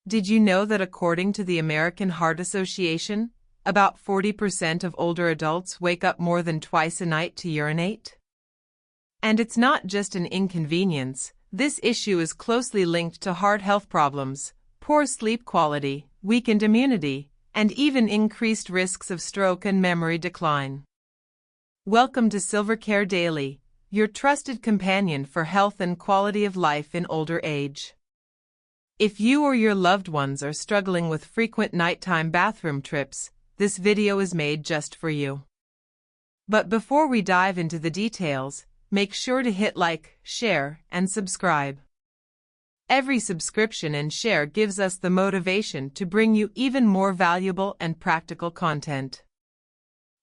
Did you know that according to the American Heart Association, about 40% of older adults wake up more than twice a night to urinate? And it's not just an inconvenience. This issue is closely linked to heart health problems, poor sleep quality, weakened immunity, and even increased risks of stroke and memory decline. Welcome to Silvercare Daily, your trusted companion for health and quality of life in older age. If you or your loved ones are struggling with frequent nighttime bathroom trips, this video is made just for you. But before we dive into the details, make sure to hit like, share, and subscribe. Every subscription and share gives us the motivation to bring you even more valuable and practical content.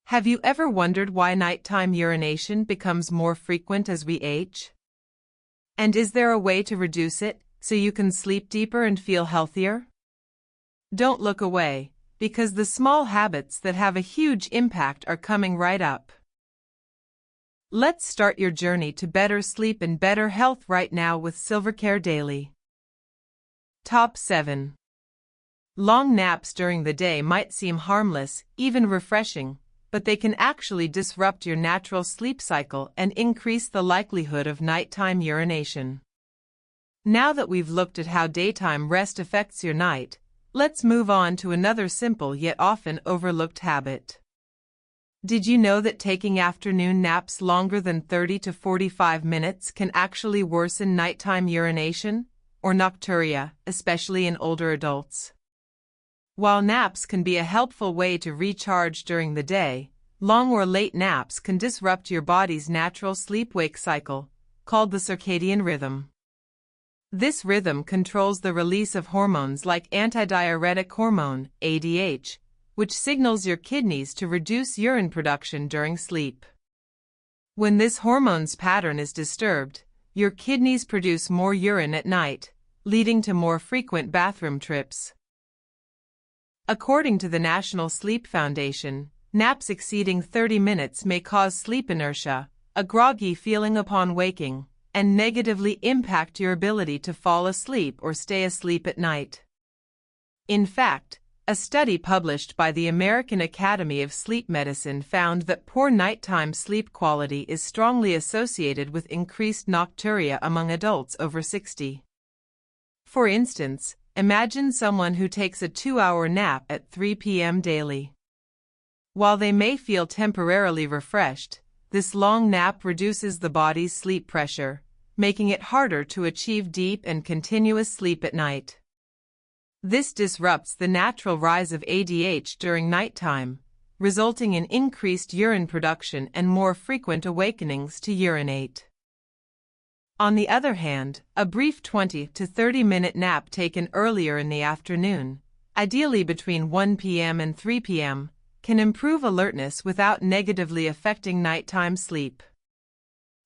Have you ever wondered why nighttime urination becomes more frequent as we age? And is there a way to reduce it so you can sleep deeper and feel healthier? Don't look away, because the small habits that have a huge impact are coming right up. Let's start your journey to better sleep and better health right now with Silvercare Daily. Top 7. Long naps during the day might seem harmless, even refreshing, but they can actually disrupt your natural sleep cycle and increase the likelihood of nighttime urination. Now that we've looked at how daytime rest affects your night, let's move on to another simple yet often overlooked habit. Did you know that taking afternoon naps longer than 30 to 45 minutes can actually worsen nighttime urination, or nocturia, especially in older adults? While naps can be a helpful way to recharge during the day, long or late naps can disrupt your body's natural sleep-wake cycle, called the circadian rhythm. This rhythm controls the release of hormones like antidiuretic hormone, ADH, which signals your kidneys to reduce urine production during sleep. When this hormone's pattern is disturbed, your kidneys produce more urine at night, leading to more frequent bathroom trips. According to the National Sleep Foundation, naps exceeding 30 minutes may cause sleep inertia, a groggy feeling upon waking, and negatively impact your ability to fall asleep or stay asleep at night. In fact, a study published by the American Academy of Sleep Medicine found that poor nighttime sleep quality is strongly associated with increased nocturia among adults over 60. For instance, imagine someone who takes a 2-hour nap at 3 p.m. daily. While they may feel temporarily refreshed, this long nap reduces the body's sleep pressure, making it harder to achieve deep and continuous sleep at night. This disrupts the natural rise of ADH during nighttime, resulting in increased urine production and more frequent awakenings to urinate. On the other hand, a brief 20 to 30-minute nap taken earlier in the afternoon, ideally between 1 p.m. and 3 p.m., can improve alertness without negatively affecting nighttime sleep.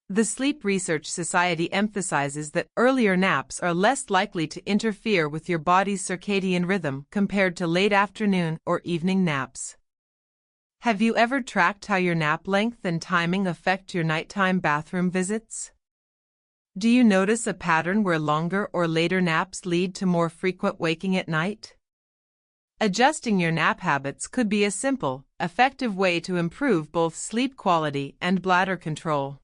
The Sleep Research Society emphasizes that earlier naps are less likely to interfere with your body's circadian rhythm compared to late afternoon or evening naps. Have you ever tracked how your nap length and timing affect your nighttime bathroom visits? Do you notice a pattern where longer or later naps lead to more frequent waking at night? Adjusting your nap habits could be a simple, effective way to improve both sleep quality and bladder control.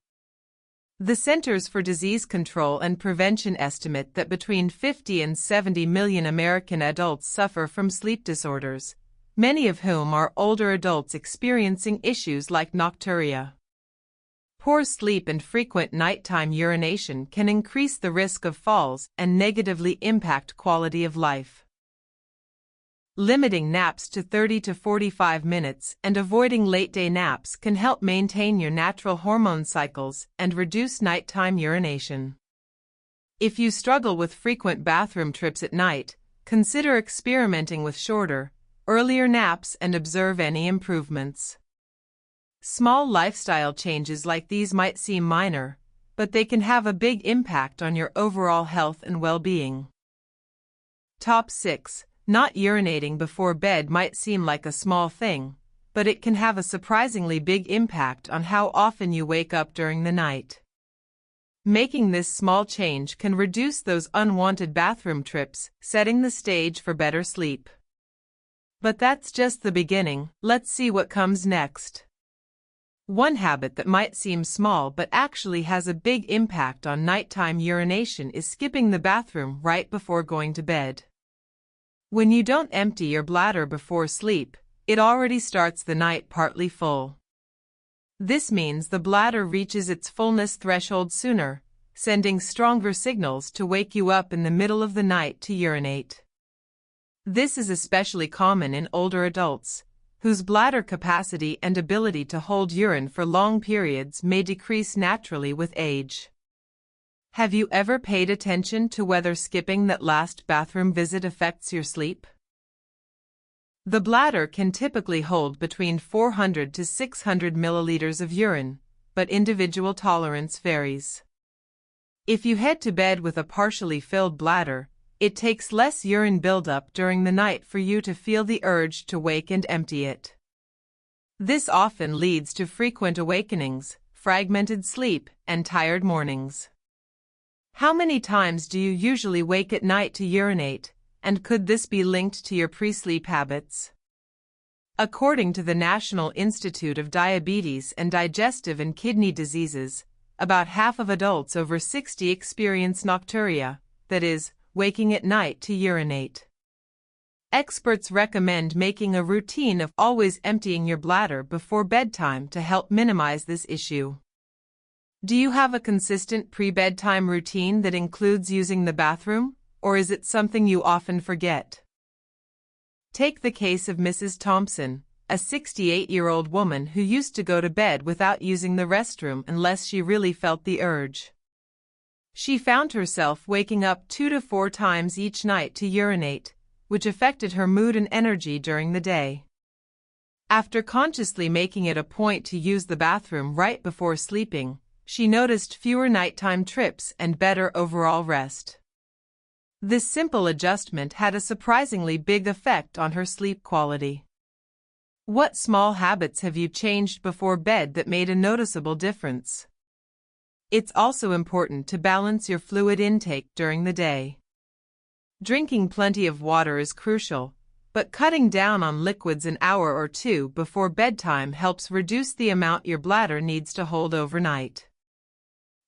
The Centers for Disease Control and Prevention estimate that between 50 and 70 million American adults suffer from sleep disorders, many of whom are older adults experiencing issues like nocturia. Poor sleep and frequent nighttime urination can increase the risk of falls and negatively impact quality of life. Limiting naps to 30 to 45 minutes and avoiding late-day naps can help maintain your natural hormone cycles and reduce nighttime urination. If you struggle with frequent bathroom trips at night, consider experimenting with shorter, earlier naps and observe any improvements. Small lifestyle changes like these might seem minor, but they can have a big impact on your overall health and well-being. Top 6. Not urinating before bed might seem like a small thing, but it can have a surprisingly big impact on how often you wake up during the night. Making this small change can reduce those unwanted bathroom trips, setting the stage for better sleep. But that's just the beginning. Let's see what comes next. One habit that might seem small but actually has a big impact on nighttime urination is skipping the bathroom right before going to bed. When you don't empty your bladder before sleep, it already starts the night partly full. This means the bladder reaches its fullness threshold sooner, sending stronger signals to wake you up in the middle of the night to urinate. This is especially common in older adults, whose bladder capacity and ability to hold urine for long periods may decrease naturally with age. Have you ever paid attention to whether skipping that last bathroom visit affects your sleep? The bladder can typically hold between 400 to 600 milliliters of urine, but individual tolerance varies. If you head to bed with a partially filled bladder, it takes less urine buildup during the night for you to feel the urge to wake and empty it. This often leads to frequent awakenings, fragmented sleep, and tired mornings. How many times do you usually wake at night to urinate, and could this be linked to your pre-sleep habits? According to the National Institute of Diabetes and Digestive and Kidney Diseases, about half of adults over 60 experience nocturia, that is, waking at night to urinate. Experts recommend making a routine of always emptying your bladder before bedtime to help minimize this issue. Do you have a consistent pre-bedtime routine that includes using the bathroom, or is it something you often forget? Take the case of Mrs. Thompson, a 68-year-old woman who used to go to bed without using the restroom unless she really felt the urge. She found herself waking up 2 to 4 times each night to urinate, which affected her mood and energy during the day. After consciously making it a point to use the bathroom right before sleeping, she noticed fewer nighttime trips and better overall rest. This simple adjustment had a surprisingly big effect on her sleep quality. What small habits have you changed before bed that made a noticeable difference? It's also important to balance your fluid intake during the day. Drinking plenty of water is crucial, but cutting down on liquids an hour or two before bedtime helps reduce the amount your bladder needs to hold overnight.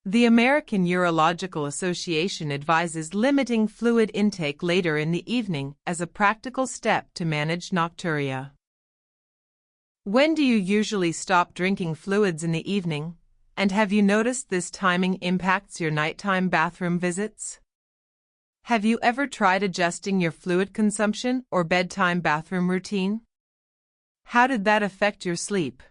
The American Urological Association advises limiting fluid intake later in the evening as a practical step to manage nocturia. When do you usually stop drinking fluids in the evening, and have you noticed this timing impacts your nighttime bathroom visits? Have you ever tried adjusting your fluid consumption or bedtime bathroom routine? How did that affect your sleep?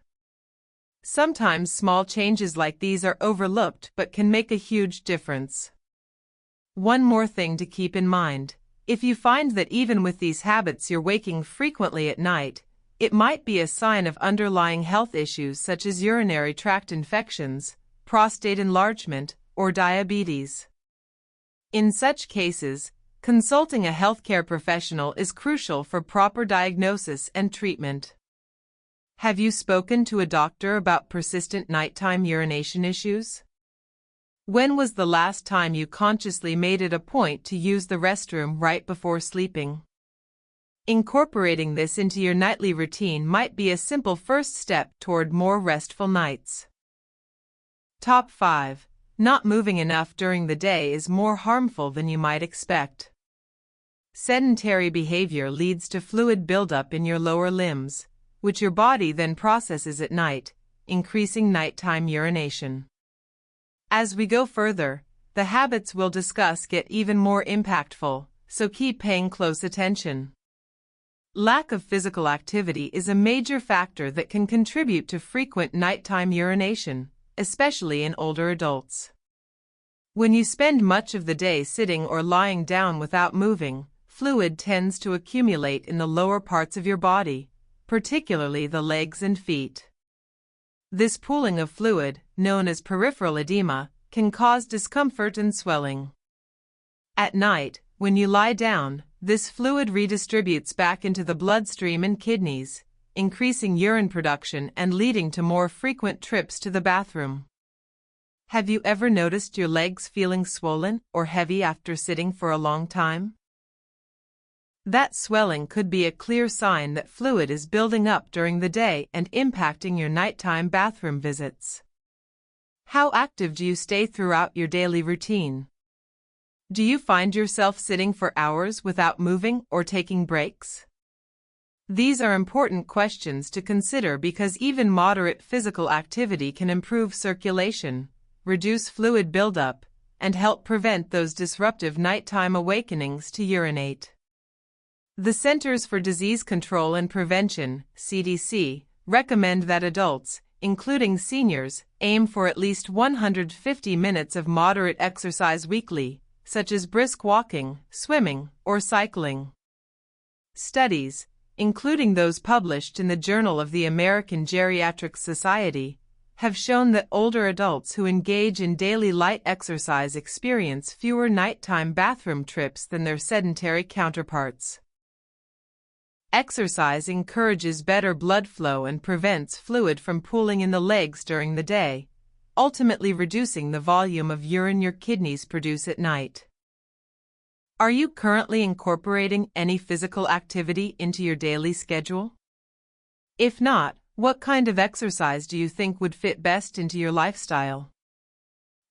Sometimes small changes like these are overlooked but can make a huge difference. One more thing to keep in mind: if you find that even with these habits you're waking frequently at night, it might be a sign of underlying health issues such as urinary tract infections, prostate enlargement, or diabetes. In such cases, consulting a healthcare professional is crucial for proper diagnosis and treatment. Have you spoken to a doctor about persistent nighttime urination issues? When was the last time you consciously made it a point to use the restroom right before sleeping? Incorporating this into your nightly routine might be a simple first step toward more restful nights. Top 5. Not moving enough during the day is more harmful than you might expect. Sedentary behavior leads to fluid buildup in your lower limbs, which your body then processes at night, increasing nighttime urination. As we go further, the habits we'll discuss get even more impactful, so keep paying close attention. Lack of physical activity is a major factor that can contribute to frequent nighttime urination, especially in older adults. When you spend much of the day sitting or lying down without moving, fluid tends to accumulate in the lower parts of your body, particularly the legs and feet. This pooling of fluid, known as peripheral edema, can cause discomfort and swelling. At night, when you lie down, this fluid redistributes back into the bloodstream and kidneys, increasing urine production and leading to more frequent trips to the bathroom. Have you ever noticed your legs feeling swollen or heavy after sitting for a long time? That swelling could be a clear sign that fluid is building up during the day and impacting your nighttime bathroom visits. How active do you stay throughout your daily routine? Do you find yourself sitting for hours without moving or taking breaks? These are important questions to consider because even moderate physical activity can improve circulation, reduce fluid buildup, and help prevent those disruptive nighttime awakenings to urinate. The Centers for Disease Control and Prevention, CDC, recommend that adults, including seniors, aim for at least 150 minutes of moderate exercise weekly, such as brisk walking, swimming, or cycling. Studies, including those published in the Journal of the American Geriatric Society, have shown that older adults who engage in daily light exercise experience fewer nighttime bathroom trips than their sedentary counterparts. Exercise encourages better blood flow and prevents fluid from pooling in the legs during the day, ultimately reducing the volume of urine your kidneys produce at night. Are you currently incorporating any physical activity into your daily schedule? If not, what kind of exercise do you think would fit best into your lifestyle?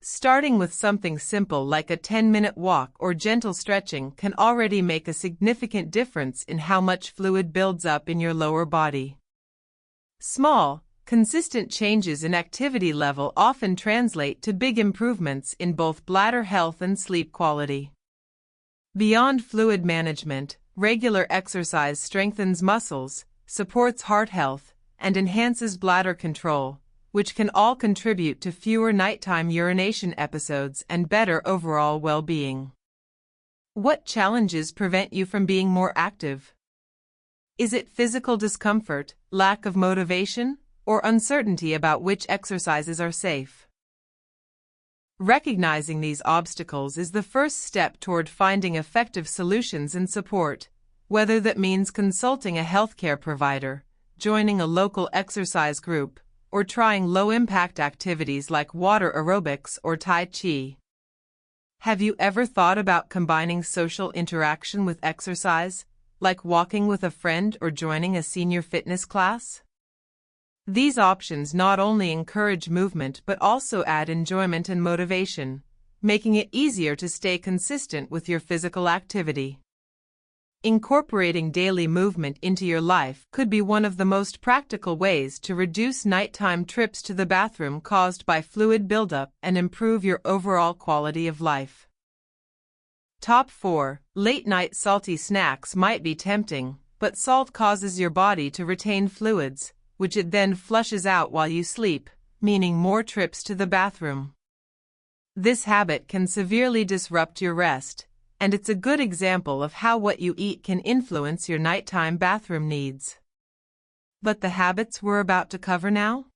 Starting with something simple like a 10-minute walk or gentle stretching can already make a significant difference in how much fluid builds up in your lower body. Small, consistent changes in activity level often translate to big improvements in both bladder health and sleep quality. Beyond fluid management, regular exercise strengthens muscles, supports heart health, and enhances bladder control, which can all contribute to fewer nighttime urination episodes and better overall well-being. What challenges prevent you from being more active? Is it physical discomfort, lack of motivation, or uncertainty about which exercises are safe? Recognizing these obstacles is the first step toward finding effective solutions and support, whether that means consulting a healthcare provider, joining a local exercise group, or trying low-impact activities like water aerobics or Tai Chi. Have you ever thought about combining social interaction with exercise, like walking with a friend or joining a senior fitness class? These options not only encourage movement but also add enjoyment and motivation, making it easier to stay consistent with your physical activity. Incorporating daily movement into your life could be one of the most practical ways to reduce nighttime trips to the bathroom caused by fluid buildup and improve your overall quality of life. Top 4. Late-night salty snacks might be tempting, but salt causes your body to retain fluids, which it then flushes out while you sleep, meaning more trips to the bathroom. This habit can severely disrupt your rest, and it's a good example of how what you eat can influence your nighttime bathroom needs. But the habits we're about to cover now?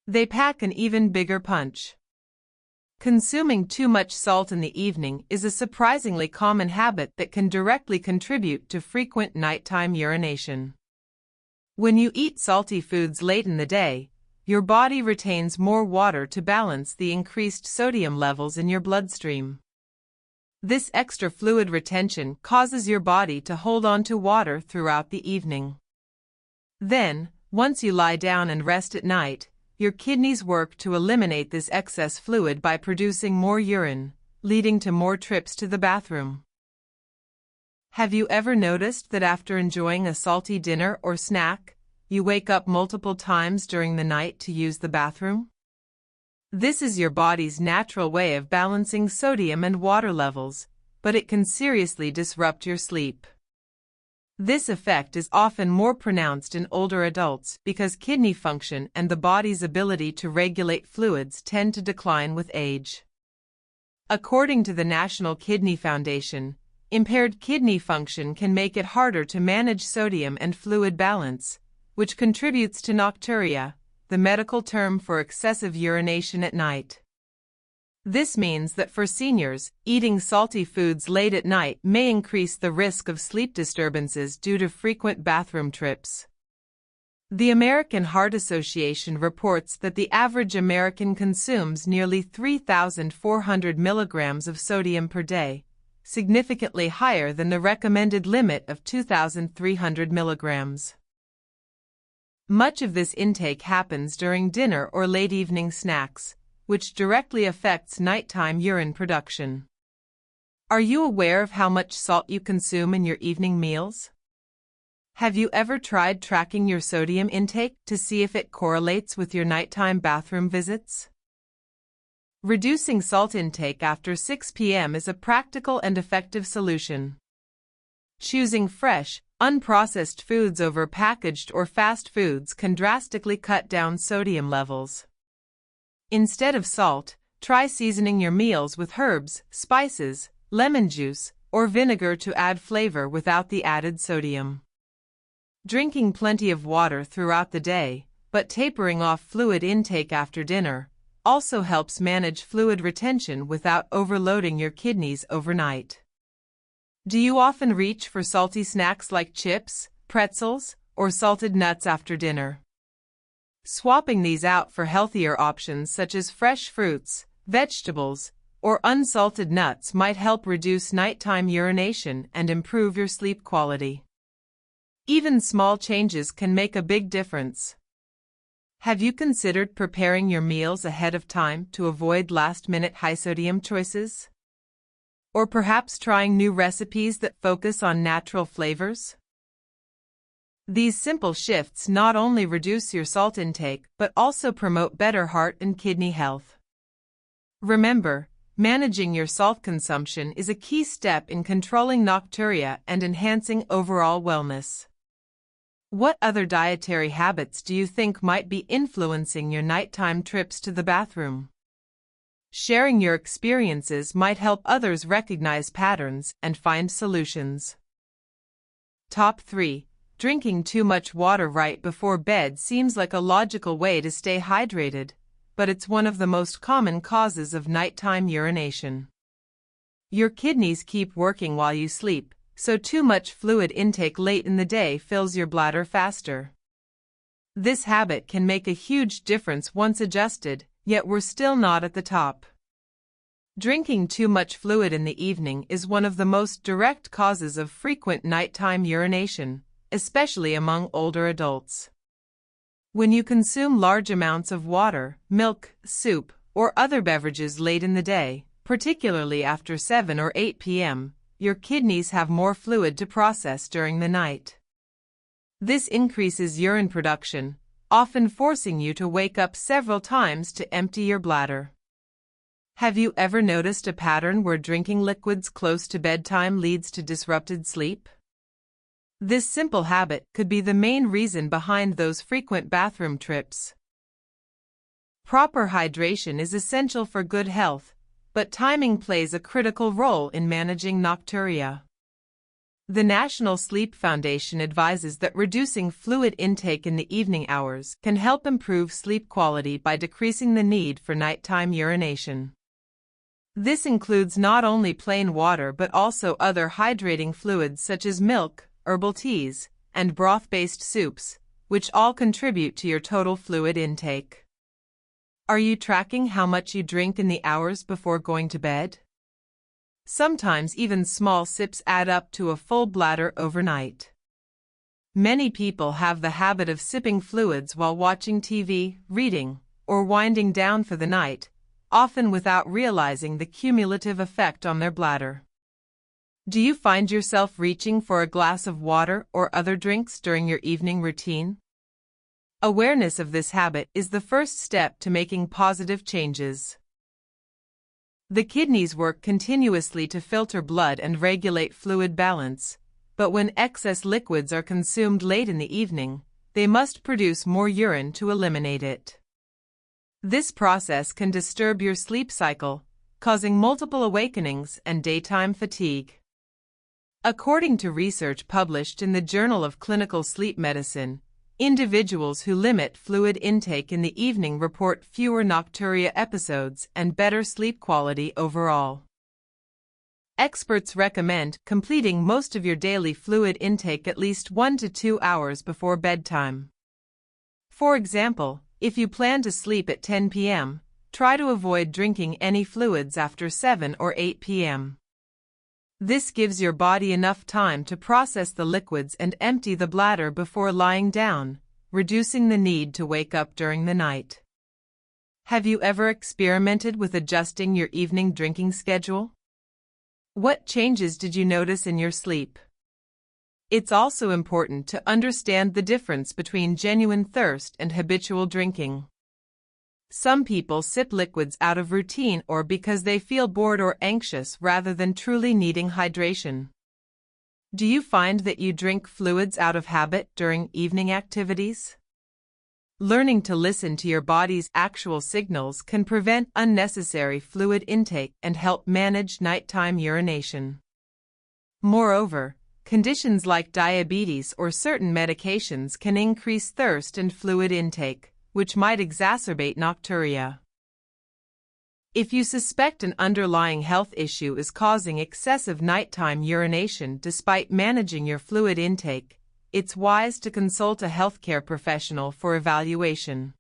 They pack an even bigger punch. Consuming too much salt in the evening is a surprisingly common habit that can directly contribute to frequent nighttime urination. When you eat salty foods late in the day, your body retains more water to balance the increased sodium levels in your bloodstream. This extra fluid retention causes your body to hold on to water throughout the evening. Then, once you lie down and rest at night, your kidneys work to eliminate this excess fluid by producing more urine, leading to more trips to the bathroom. Have you ever noticed that after enjoying a salty dinner or snack, you wake up multiple times during the night to use the bathroom? This is your body's natural way of balancing sodium and water levels, but it can seriously disrupt your sleep. This effect is often more pronounced in older adults because kidney function and the body's ability to regulate fluids tend to decline with age. According to the National Kidney Foundation, impaired kidney function can make it harder to manage sodium and fluid balance, which contributes to nocturia, the medical term for excessive urination at night. This means that for seniors, eating salty foods late at night may increase the risk of sleep disturbances due to frequent bathroom trips. The American Heart Association reports that the average American consumes nearly 3,400 milligrams of sodium per day, significantly higher than the recommended limit of 2,300 milligrams. Much of this intake happens during dinner or late evening snacks, which directly affects nighttime urine production. Are you aware of how much salt you consume in your evening meals? Have you ever tried tracking your sodium intake to see if it correlates with your nighttime bathroom visits? Reducing salt intake after 6 p.m. is a practical and effective solution. Choosing fresh, unprocessed foods over packaged or fast foods can drastically cut down sodium levels. Instead of salt, try seasoning your meals with herbs, spices, lemon juice, or vinegar to add flavor without the added sodium. Drinking plenty of water throughout the day, but tapering off fluid intake after dinner, also helps manage fluid retention without overloading your kidneys overnight. Do you often reach for salty snacks like chips, pretzels, or salted nuts after dinner? Swapping these out for healthier options such as fresh fruits, vegetables, or unsalted nuts might help reduce nighttime urination and improve your sleep quality. Even small changes can make a big difference. Have you considered preparing your meals ahead of time to avoid last-minute high-sodium choices? Or perhaps trying new recipes that focus on natural flavors? These simple shifts not only reduce your salt intake but also promote better heart and kidney health. Remember, managing your salt consumption is a key step in controlling nocturia and enhancing overall wellness. What other dietary habits do you think might be influencing your nighttime trips to the bathroom? Sharing your experiences might help others recognize patterns and find solutions. Top 3. Drinking too much water right before bed seems like a logical way to stay hydrated, but it's one of the most common causes of nighttime urination. Your kidneys keep working while you sleep, so too much fluid intake late in the day fills your bladder faster. This habit can make a huge difference once adjusted, yet we're still not at the top. Drinking too much fluid in the evening is one of the most direct causes of frequent nighttime urination, especially among older adults. When you consume large amounts of water, milk, soup, or other beverages late in the day, particularly after 7 or 8 p.m., your kidneys have more fluid to process during the night. This increases urine production, often forcing you to wake up several times to empty your bladder. Have you ever noticed a pattern where drinking liquids close to bedtime leads to disrupted sleep? This simple habit could be the main reason behind those frequent bathroom trips. Proper hydration is essential for good health, but timing plays a critical role in managing nocturia. The National Sleep Foundation advises that reducing fluid intake in the evening hours can help improve sleep quality by decreasing the need for nighttime urination. This includes not only plain water but also other hydrating fluids such as milk, herbal teas, and broth-based soups, which all contribute to your total fluid intake. Are you tracking how much you drink in the hours before going to bed? Sometimes even small sips add up to a full bladder overnight. Many people have the habit of sipping fluids while watching TV, reading, or winding down for the night, often without realizing the cumulative effect on their bladder. Do you find yourself reaching for a glass of water or other drinks during your evening routine? Awareness of this habit is the first step to making positive changes. The kidneys work continuously to filter blood and regulate fluid balance, but when excess liquids are consumed late in the evening, they must produce more urine to eliminate it. This process can disturb your sleep cycle, causing multiple awakenings and daytime fatigue. According to research published in the Journal of Clinical Sleep Medicine, individuals who limit fluid intake in the evening report fewer nocturia episodes and better sleep quality overall. Experts recommend completing most of your daily fluid intake at least 1 to 2 hours before bedtime. For example, if you plan to sleep at 10 p.m., try to avoid drinking any fluids after 7 or 8 p.m. This gives your body enough time to process the liquids and empty the bladder before lying down, reducing the need to wake up during the night. Have you ever experimented with adjusting your evening drinking schedule? What changes did you notice in your sleep? It's also important to understand the difference between genuine thirst and habitual drinking. Some people sip liquids out of routine or because they feel bored or anxious rather than truly needing hydration. Do you find that you drink fluids out of habit during evening activities? Learning to listen to your body's actual signals can prevent unnecessary fluid intake and help manage nighttime urination. Moreover, conditions like diabetes or certain medications can increase thirst and fluid intake, which might exacerbate nocturia. If you suspect an underlying health issue is causing excessive nighttime urination despite managing your fluid intake, it's wise to consult a healthcare professional for evaluation.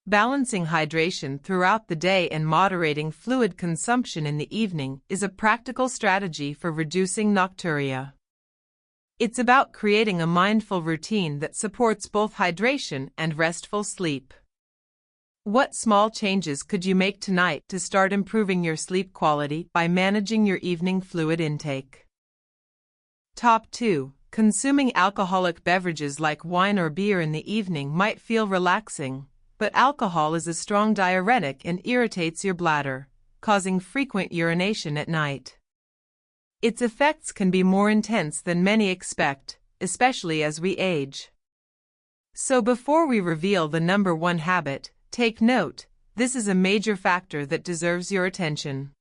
Balancing hydration throughout the day and moderating fluid consumption in the evening is a practical strategy for reducing nocturia. It's about creating a mindful routine that supports both hydration and restful sleep. What small changes could you make tonight to start improving your sleep quality by managing your evening fluid intake? Top 2. Consuming alcoholic beverages like wine or beer in the evening might feel relaxing, but alcohol is a strong diuretic and irritates your bladder, causing frequent urination at night. Its effects can be more intense than many expect, especially as we age. So before we reveal the number 1 habit, take note, this is a major factor that deserves your attention.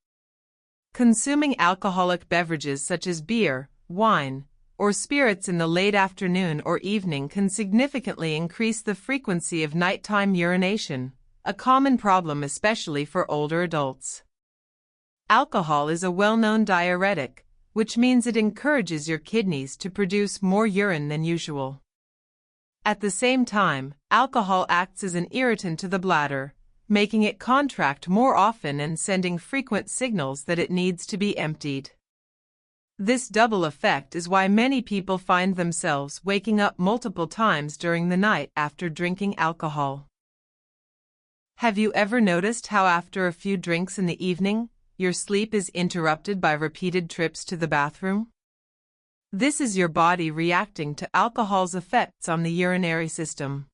Consuming alcoholic beverages such as beer, wine, or spirits in the late afternoon or evening can significantly increase the frequency of nighttime urination, a common problem especially for older adults. Alcohol is a well-known diuretic, which means it encourages your kidneys to produce more urine than usual. At the same time, alcohol acts as an irritant to the bladder, making it contract more often and sending frequent signals that it needs to be emptied. This double effect is why many people find themselves waking up multiple times during the night after drinking alcohol. Have you ever noticed how after a few drinks in the evening, your sleep is interrupted by repeated trips to the bathroom? This is your body reacting to alcohol's effects on the urinary system.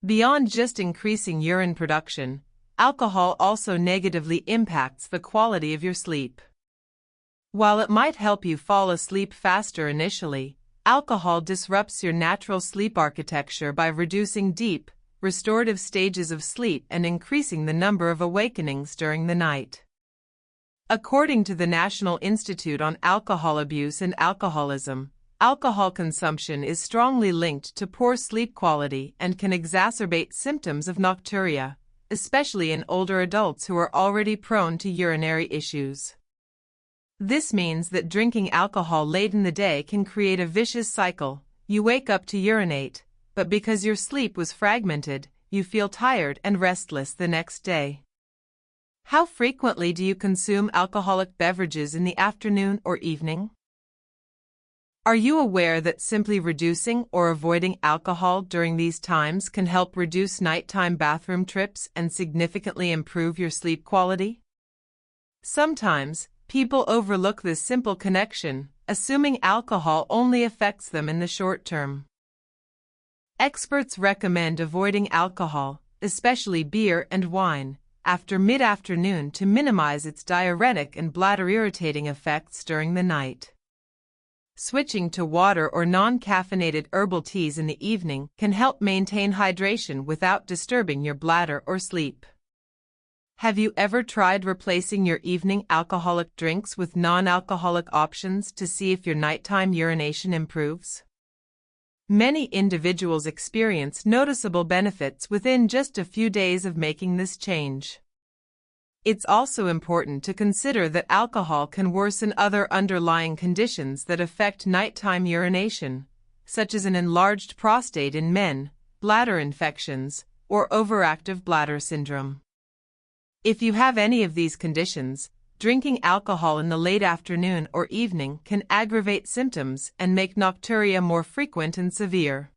Beyond just increasing urine production, alcohol also negatively impacts the quality of your sleep. While it might help you fall asleep faster initially, alcohol disrupts your natural sleep architecture by reducing deep, restorative stages of sleep and increasing the number of awakenings during the night. According to the National Institute on Alcohol Abuse and Alcoholism, alcohol consumption is strongly linked to poor sleep quality and can exacerbate symptoms of nocturia, especially in older adults who are already prone to urinary issues. This means that drinking alcohol late in the day can create a vicious cycle. You wake up to urinate, but because your sleep was fragmented, you feel tired and restless the next day. How frequently do you consume alcoholic beverages in the afternoon or evening? Are you aware that simply reducing or avoiding alcohol during these times can help reduce nighttime bathroom trips and significantly improve your sleep quality? Sometimes, people overlook this simple connection, assuming alcohol only affects them in the short term. Experts recommend avoiding alcohol, especially beer and wine, after mid-afternoon to minimize its diuretic and bladder-irritating effects during the night. Switching to water or non-caffeinated herbal teas in the evening can help maintain hydration without disturbing your bladder or sleep. Have you ever tried replacing your evening alcoholic drinks with non-alcoholic options to see if your nighttime urination improves? Many individuals experience noticeable benefits within just a few days of making this change. It's also important to consider that alcohol can worsen other underlying conditions that affect nighttime urination, such as an enlarged prostate in men, bladder infections, or overactive bladder syndrome. If you have any of these conditions, drinking alcohol in the late afternoon or evening can aggravate symptoms and make nocturia more frequent and severe.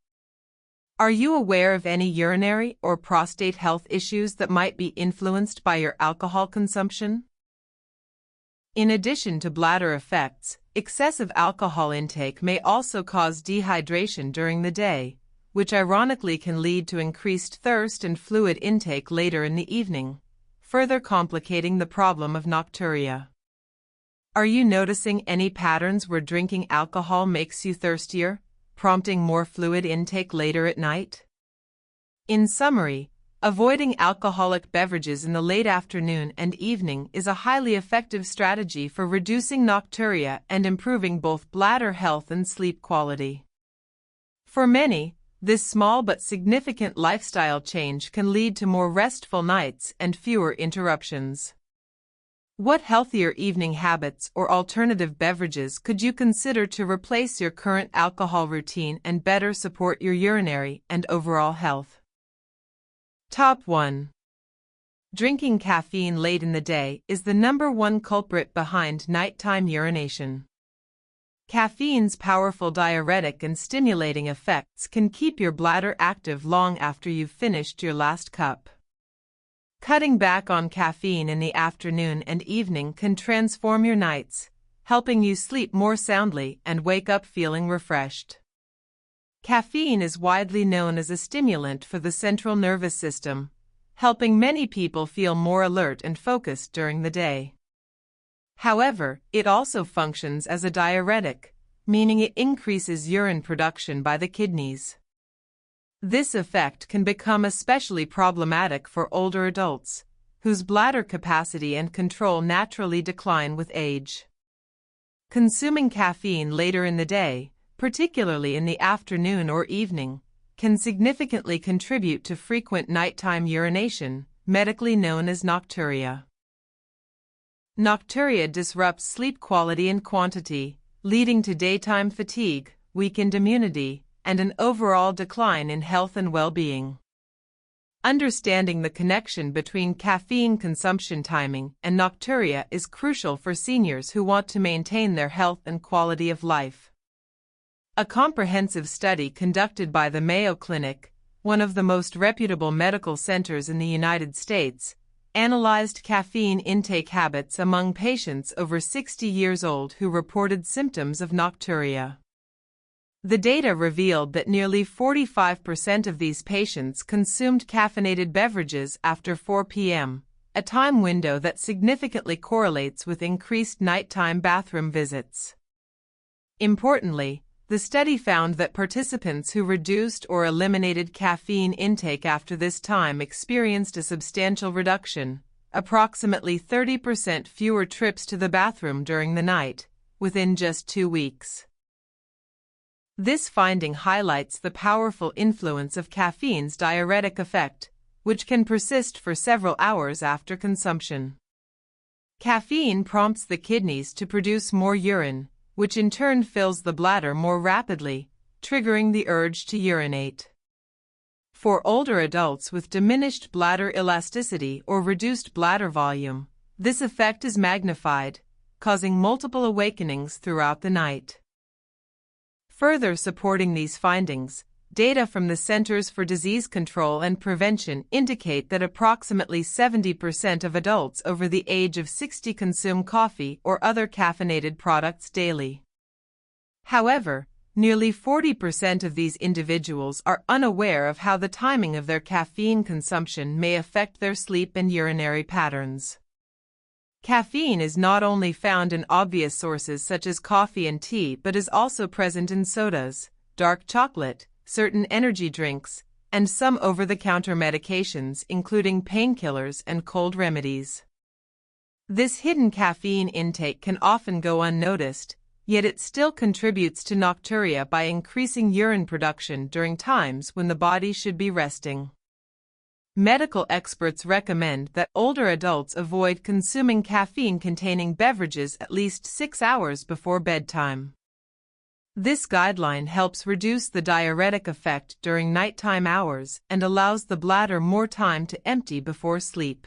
Are you aware of any urinary or prostate health issues that might be influenced by your alcohol consumption? In addition to bladder effects, excessive alcohol intake may also cause dehydration during the day, which ironically can lead to increased thirst and fluid intake later in the evening, further complicating the problem of nocturia. Are you noticing any patterns where drinking alcohol makes you thirstier, prompting more fluid intake later at night? In summary, avoiding alcoholic beverages in the late afternoon and evening is a highly effective strategy for reducing nocturia and improving both bladder health and sleep quality. For many, this small but significant lifestyle change can lead to more restful nights and fewer interruptions. What healthier evening habits or alternative beverages could you consider to replace your current alcohol routine and better support your urinary and overall health? Top 1. Drinking caffeine late in the day is the #1 culprit behind nighttime urination. Caffeine's powerful diuretic and stimulating effects can keep your bladder active long after you've finished your last cup. Cutting back on caffeine in the afternoon and evening can transform your nights, helping you sleep more soundly and wake up feeling refreshed. Caffeine is widely known as a stimulant for the central nervous system, helping many people feel more alert and focused during the day. However, it also functions as a diuretic, meaning it increases urine production by the kidneys. This effect can become especially problematic for older adults, whose bladder capacity and control naturally decline with age. Consuming caffeine later in the day, particularly in the afternoon or evening, can significantly contribute to frequent nighttime urination, medically known as nocturia. Nocturia disrupts sleep quality and quantity, leading to daytime fatigue, weakened immunity, and an overall decline in health and well-being. Understanding the connection between caffeine consumption timing and nocturia is crucial for seniors who want to maintain their health and quality of life. A comprehensive study conducted by the Mayo Clinic, one of the most reputable medical centers in the United States, analyzed caffeine intake habits among patients over 60 years old who reported symptoms of nocturia. The data revealed that nearly 45% of these patients consumed caffeinated beverages after 4 p.m., a time window that significantly correlates with increased nighttime bathroom visits. Importantly, the study found that participants who reduced or eliminated caffeine intake after this time experienced a substantial reduction, approximately 30% fewer trips to the bathroom during the night, within just 2 weeks. This finding highlights the powerful influence of caffeine's diuretic effect, which can persist for several hours after consumption. Caffeine prompts the kidneys to produce more urine, which in turn fills the bladder more rapidly, triggering the urge to urinate. For older adults with diminished bladder elasticity or reduced bladder volume, this effect is magnified, causing multiple awakenings throughout the night. Further supporting these findings, data from the Centers for Disease Control and Prevention indicate that approximately 70% of adults over the age of 60 consume coffee or other caffeinated products daily. However, nearly 40% of these individuals are unaware of how the timing of their caffeine consumption may affect their sleep and urinary patterns. Caffeine is not only found in obvious sources such as coffee and tea but is also present in sodas, dark chocolate, certain energy drinks, and some over-the-counter medications including painkillers and cold remedies. This hidden caffeine intake can often go unnoticed, yet it still contributes to nocturia by increasing urine production during times when the body should be resting. Medical experts recommend that older adults avoid consuming caffeine-containing beverages at least 6 hours before bedtime. This guideline helps reduce the diuretic effect during nighttime hours and allows the bladder more time to empty before sleep.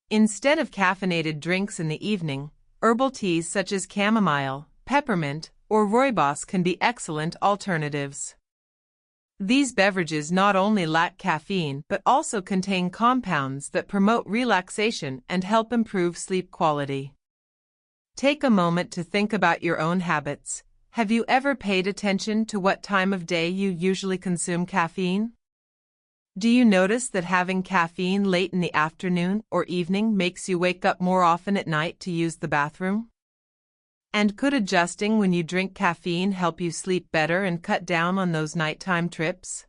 Instead of caffeinated drinks in the evening, herbal teas such as chamomile, peppermint, or rooibos can be excellent alternatives. These beverages not only lack caffeine but also contain compounds that promote relaxation and help improve sleep quality. Take a moment to think about your own habits. Have you ever paid attention to what time of day you usually consume caffeine? Do you notice that having caffeine late in the afternoon or evening makes you wake up more often at night to use the bathroom? And could adjusting when you drink caffeine help you sleep better and cut down on those nighttime trips?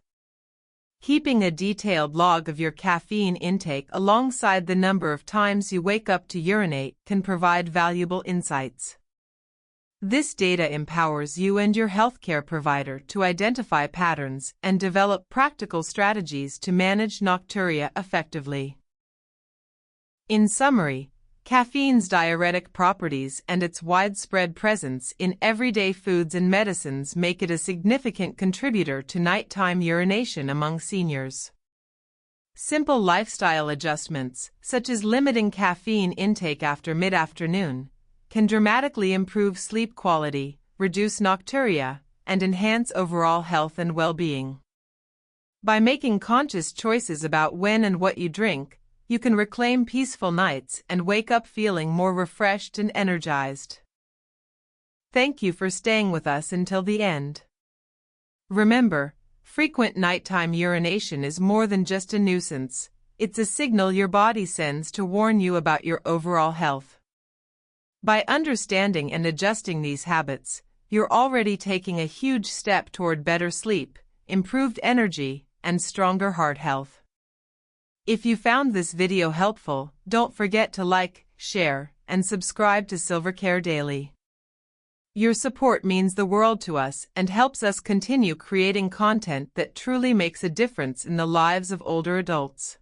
Keeping a detailed log of your caffeine intake alongside the number of times you wake up to urinate can provide valuable insights. This data empowers you and your healthcare provider to identify patterns and develop practical strategies to manage nocturia effectively. In summary, caffeine's diuretic properties and its widespread presence in everyday foods and medicines make it a significant contributor to nighttime urination among seniors. Simple lifestyle adjustments, such as limiting caffeine intake after mid-afternoon, can dramatically improve sleep quality, reduce nocturia, and enhance overall health and well-being. By making conscious choices about when and what you drink, you can reclaim peaceful nights and wake up feeling more refreshed and energized. Thank you for staying with us until the end. Remember, frequent nighttime urination is more than just a nuisance. It's a signal your body sends to warn you about your overall health. By understanding and adjusting these habits, you're already taking a huge step toward better sleep, improved energy, and stronger heart health. If you found this video helpful, don't forget to like, share, and subscribe to Silvercare Daily. Your support means the world to us and helps us continue creating content that truly makes a difference in the lives of older adults.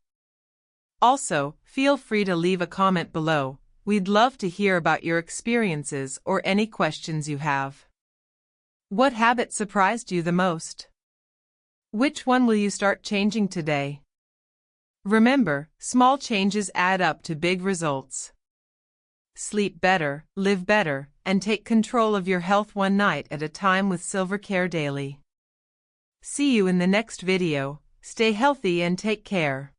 Also, feel free to leave a comment below. We'd love to hear about your experiences or any questions you have. What habit surprised you the most? Which one will you start changing today? Remember, small changes add up to big results. Sleep better, live better, and take control of your health one night at a time with Silvercare Daily. See you in the next video. Stay healthy and take care.